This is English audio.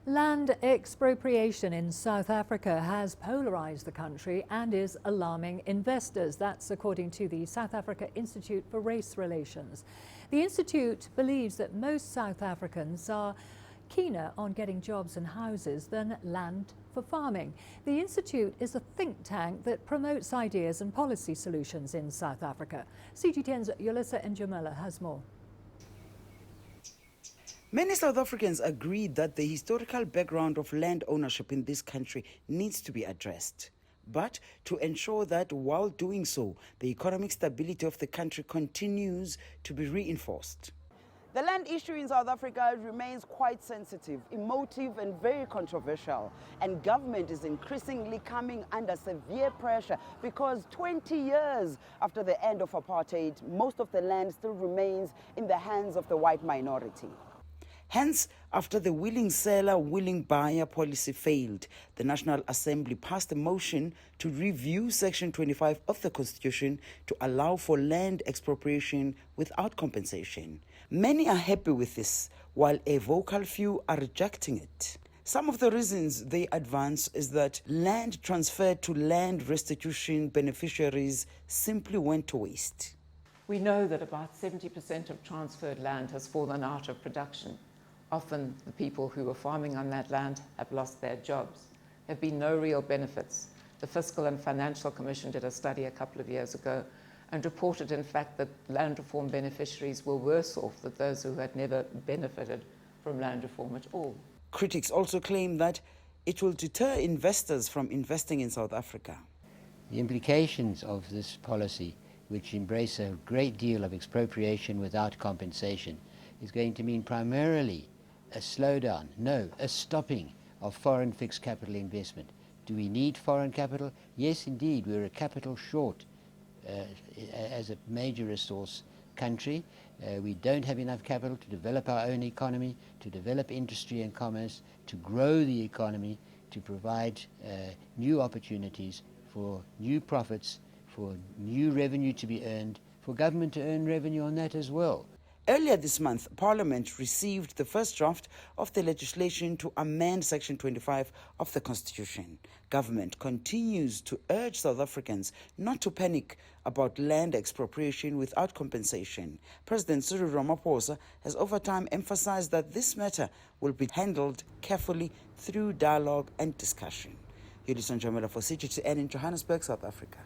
Land expropriation in South Africa has polarised the country and is alarming investors. That's according to the South Africa Institute for Race Relations. The institute believes that most South Africans are keener on getting jobs and houses than land for farming. The institute is a think tank that promotes ideas and policy solutions in South Africa. CGTN's Yolisa and Njamela has more. Many South Africans agree that the historical background of land ownership in this country needs to be addressed. But to ensure that while doing so, the economic stability of the country continues to be reinforced. The land issue in South Africa remains quite sensitive, emotive and very controversial. And government is increasingly coming under severe pressure because 20 years after the end of apartheid, most of the land still remains in the hands of the white minority. Hence, after the willing seller, willing buyer policy failed, the National Assembly passed a motion to review Section 25 of the Constitution to allow for land expropriation without compensation. Many are happy with this, while a vocal few are rejecting it. Some of the reasons they advance is that land transferred to land restitution beneficiaries simply went to waste. We know that about 70% of transferred land has fallen out of production. Often the people who were farming on that land have lost their jobs. There have been no real benefits. The Fiscal and Financial Commission did a study a couple of years ago and reported, in fact, that land reform beneficiaries were worse off than those who had never benefited from land reform at all. Critics also claim that it will deter investors from investing in South Africa. The implications of this policy, which embrace a great deal of expropriation without compensation, is going to mean primarily a slowdown, no, a stopping of foreign fixed capital investment. Do we need foreign capital? Yes, indeed, we're a capital short as a major resource country. We don't have enough capital to develop our own economy, to develop industry and commerce, to grow the economy, to provide new opportunities for new profits, for new revenue to be earned, for government to earn revenue on that as well. Earlier this month, Parliament received the first draft of the legislation to amend Section 25 of the Constitution. Government continues to urge South Africans not to panic about land expropriation without compensation. President Cyril Ramaphosa has over time emphasized that this matter will be handled carefully through dialogue and discussion. Yolisa Njamela for CGTN in Johannesburg, South Africa.